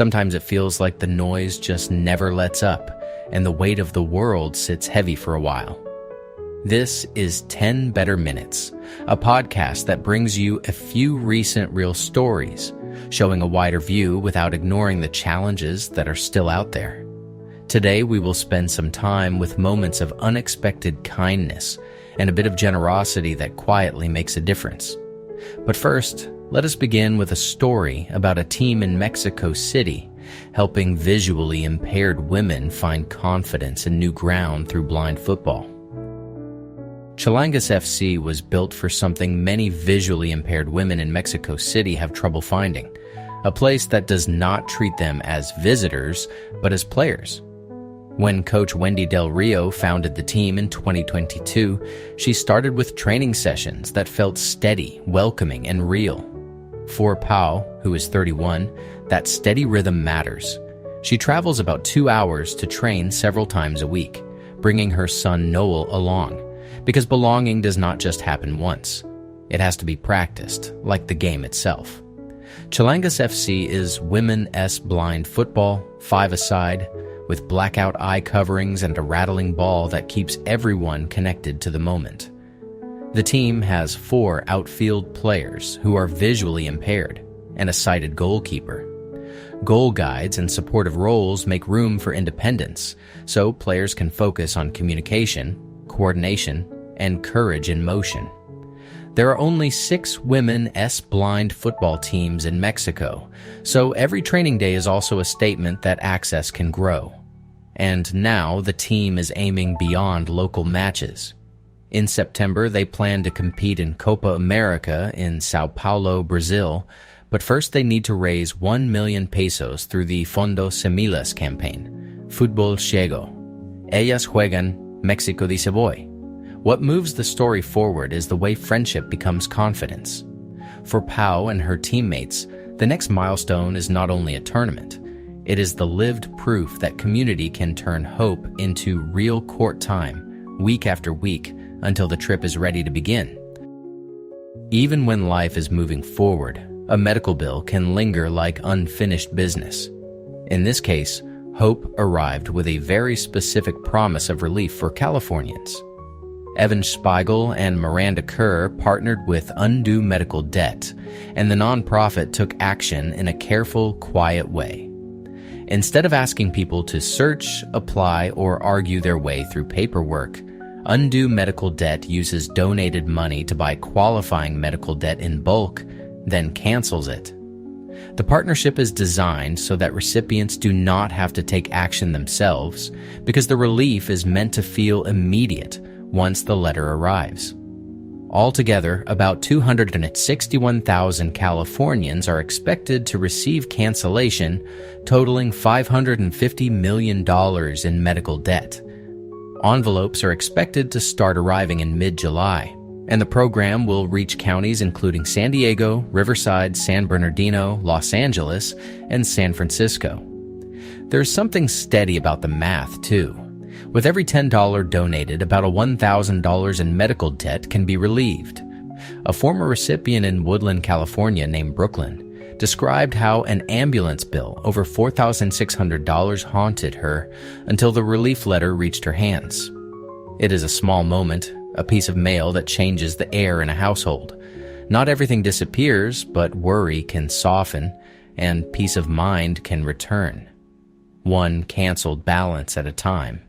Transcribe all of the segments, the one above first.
Sometimes it feels like the noise just never lets up, and the weight of the world sits heavy for a while. This is 10 Better Minutes, a podcast that brings you a few recent real stories, showing a wider view without ignoring the challenges that are still out there. Today we will spend some time with moments of unexpected kindness and a bit of generosity that quietly makes a difference. But first, let us begin with a story about a team in Mexico City helping visually impaired women find confidence and new ground through blind football. Chilangas FC was built for something many visually impaired women in Mexico City have trouble finding, a place that does not treat them as visitors, but as players. When coach Wendy Del Rio founded the team in 2022, she started with training sessions that felt steady, welcoming, and real. For Pau, who is 31, that steady rhythm matters. She travels about 2 hours to train several times a week, bringing her son Noel along, because belonging does not just happen once. It has to be practiced, like the game itself. Chilangas FC is women-s blind football, 5-a-side, with blackout eye coverings and a rattling ball that keeps everyone connected to the moment. The team has 4 outfield players who are visually impaired and a sighted goalkeeper. Goal guides and supportive roles make room for independence, so players can focus on communication, coordination, and courage in motion. There are only 6 women-s blind football teams in Mexico, so every training day is also a statement that access can grow. And now the team is aiming beyond local matches. In September, they plan to compete in Copa America in Sao Paulo, Brazil, but first they need to raise 1 million pesos through the Fondo Semilas campaign, Fútbol Ciego. Ellas juegan, México dice voy. What moves the story forward is the way friendship becomes confidence. For Pau and her teammates, the next milestone is not only a tournament, it is the lived proof that community can turn hope into real court time, week after week, until the trip is ready to begin. Even when life is moving forward, a medical bill can linger like unfinished business. In this case, hope arrived with a very specific promise of relief for Californians. Evan Spiegel and Miranda Kerr partnered with Undo Medical Debt, and the nonprofit took action in a careful, quiet way. Instead of asking people to search, apply, or argue their way through paperwork, Undo Medical Debt uses donated money to buy qualifying medical debt in bulk, then cancels it. The partnership is designed so that recipients do not have to take action themselves, because the relief is meant to feel immediate once the letter arrives. Altogether, about 261,000 Californians are expected to receive cancellation, totaling $550 million in medical debt. Envelopes are expected to start arriving in mid-July, and the program will reach counties including San Diego, Riverside, San Bernardino, Los Angeles, and San Francisco. There's something steady about the math, too. With every $10 donated, about $1,000 in medical debt can be relieved. A former recipient in Woodland, California named Brooklyn described how an ambulance bill over $4,600 haunted her until the relief letter reached her hands. It is a small moment, a piece of mail that changes the air in a household. Not everything disappears, but worry can soften and peace of mind can return. One canceled balance at a time.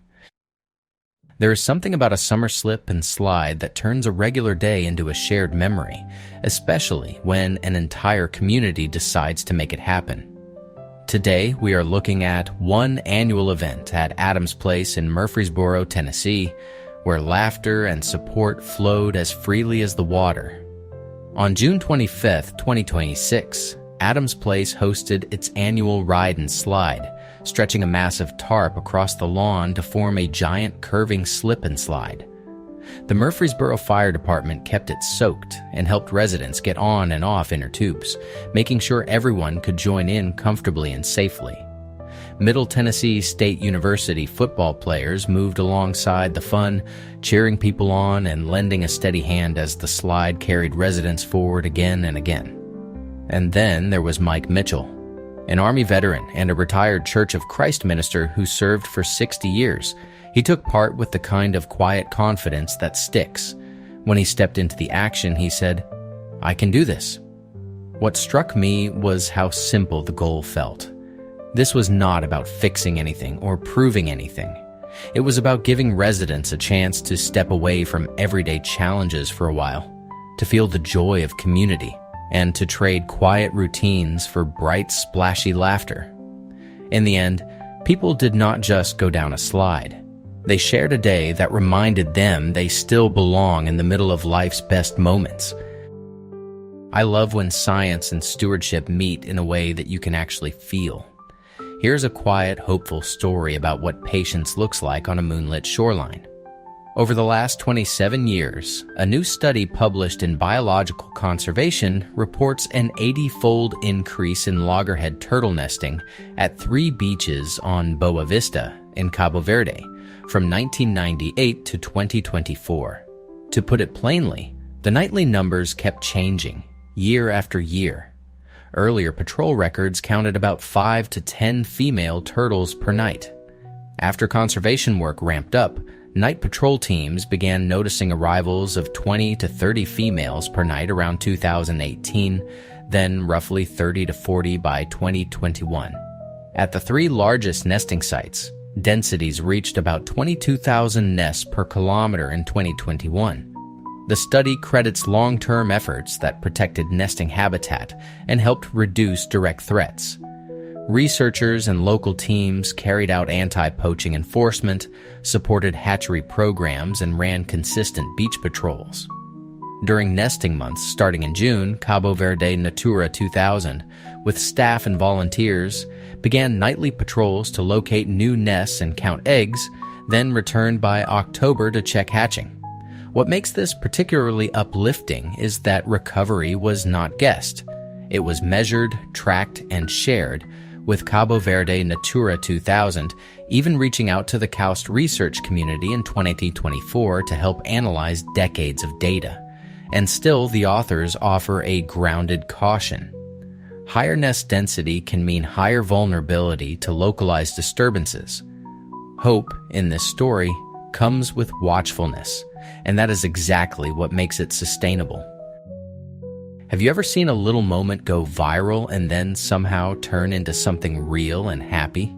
There is something about a summer slip and slide that turns a regular day into a shared memory, especially when an entire community decides to make it happen. Today, we are looking at one annual event at Adams Place in Murfreesboro, Tennessee, where laughter and support flowed as freely as the water. On June 25, 2026, Adams Place hosted its annual ride and slide, stretching a massive tarp across the lawn to form a giant curving slip and slide. The Murfreesboro Fire Department kept it soaked and helped residents get on and off inner tubes, making sure everyone could join in comfortably and safely. Middle Tennessee State University football players moved alongside the fun, cheering people on and lending a steady hand as the slide carried residents forward again and again. And then there was Mike Mitchell. An Army veteran and a retired Church of Christ minister who served for 60 years, he took part with the kind of quiet confidence that sticks. When he stepped into the action, he said, "I can do this." What struck me was how simple the goal felt. This was not about fixing anything or proving anything. It was about giving residents a chance to step away from everyday challenges for a while, to feel the joy of community, and to trade quiet routines for bright, splashy laughter. In the end, people did not just go down a slide. They shared a day that reminded them they still belong in the middle of life's best moments. I love when science and stewardship meet in a way that you can actually feel. Here's a quiet, hopeful story about what patience looks like on a moonlit shoreline. Over the last 27 years, a new study published in Biological Conservation reports an 80-fold increase in loggerhead turtle nesting at 3 beaches on Boa Vista in Cabo Verde from 1998 to 2024. To put it plainly, the nightly numbers kept changing, year after year. Earlier patrol records counted about 5 to 10 female turtles per night. After conservation work ramped up, night patrol teams began noticing arrivals of 20 to 30 females per night around 2018, then roughly 30 to 40 by 2021. At the 3 largest nesting sites, densities reached about 22,000 nests per kilometer in 2021. The study credits long-term efforts that protected nesting habitat and helped reduce direct threats. Researchers and local teams carried out anti-poaching enforcement, supported hatchery programs, and ran consistent beach patrols. During nesting months starting in June, Cabo Verde Natura 2000, with staff and volunteers, began nightly patrols to locate new nests and count eggs, then returned by October to check hatching. What makes this particularly uplifting is that recovery was not guessed. It was measured, tracked, and shared, with Cabo Verde Natura 2000 even reaching out to the KAUST research community in 2024 to help analyze decades of data. And still, the authors offer a grounded caution. Higher nest density can mean higher vulnerability to localized disturbances. Hope, in this story, comes with watchfulness, and that is exactly what makes it sustainable. Have you ever seen a little moment go viral and then somehow turn into something real and happy?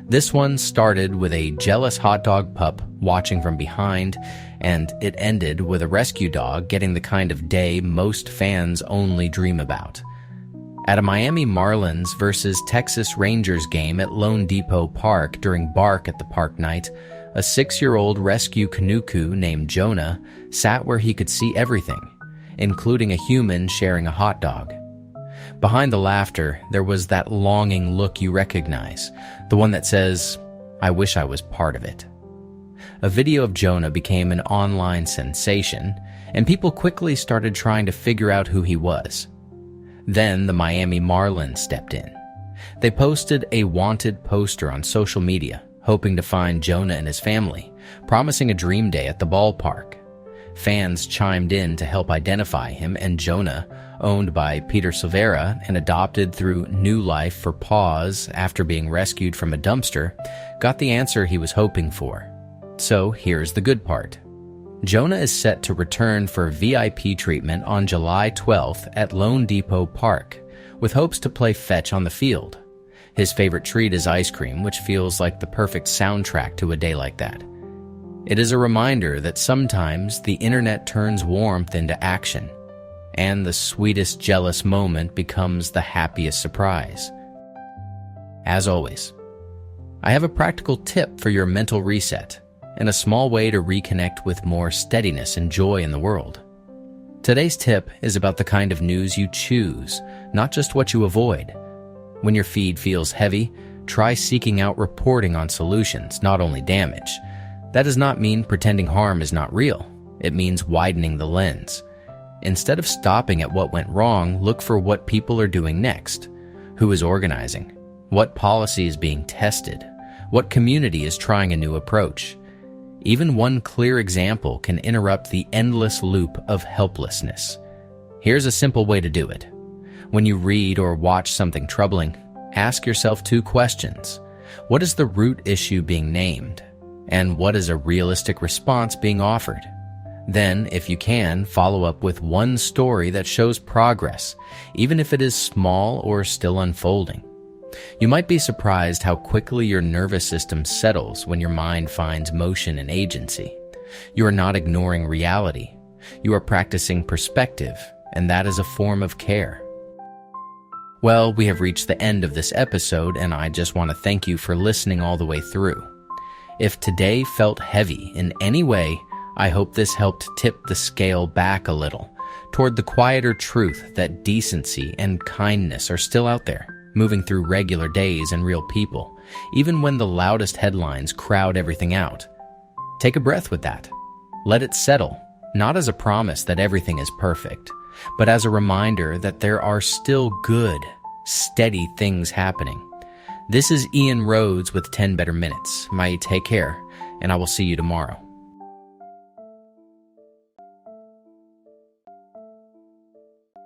This one started with a jealous hot dog pup watching from behind, and it ended with a rescue dog getting the kind of day most fans only dream about. At a Miami Marlins versus Texas Rangers game at Lone Depot Park during Bark at the Park night, a 6-year-old rescue Kanuku named Jonah sat where he could see everything, including a human sharing a hot dog. Behind the laughter, there was that longing look you recognize, the one that says, "I wish I was part of it." A video of Jonah became an online sensation, and people quickly started trying to figure out who he was. Then the Miami Marlins stepped in. They posted a wanted poster on social media, hoping to find Jonah and his family, promising a dream day at the ballpark. Fans chimed in to help identify him, and Jonah, owned by Peter Silvera and adopted through New Life for Paws after being rescued from a dumpster, got the answer he was hoping for. So here's the good part. Jonah is set to return for VIP treatment on July 12th at Lone Depot Park, with hopes to play fetch on the field. His favorite treat is ice cream, which feels like the perfect soundtrack to a day like that. It is a reminder that sometimes the internet turns warmth into action, and the sweetest jealous moment becomes the happiest surprise. As always, I have a practical tip for your mental reset and a small way to reconnect with more steadiness and joy in the world. Today's tip is about the kind of news you choose, not just what you avoid. When your feed feels heavy, try seeking out reporting on solutions, not only damage. That does not mean pretending harm is not real. It means widening the lens. Instead of stopping at what went wrong, look for what people are doing next. Who is organizing? What policy is being tested? What community is trying a new approach? Even one clear example can interrupt the endless loop of helplessness. Here's a simple way to do it. When you read or watch something troubling, ask yourself 2 questions. What is the root issue being named? And what is a realistic response being offered? Then, if you can, follow up with 1 story that shows progress, even if it is small or still unfolding. You might be surprised how quickly your nervous system settles when your mind finds motion and agency. You are not ignoring reality. You are practicing perspective, and that is a form of care. Well, we have reached the end of this episode, and I just want to thank you for listening all the way through. If today felt heavy in any way, I hope this helped tip the scale back a little toward the quieter truth that decency and kindness are still out there, moving through regular days and real people, even when the loudest headlines crowd everything out. Take a breath with that. Let it settle, not as a promise that everything is perfect, but as a reminder that there are still good, steady things happening. This is Ian Rhodes with 10 Better Minutes. Take care, and I will see you tomorrow.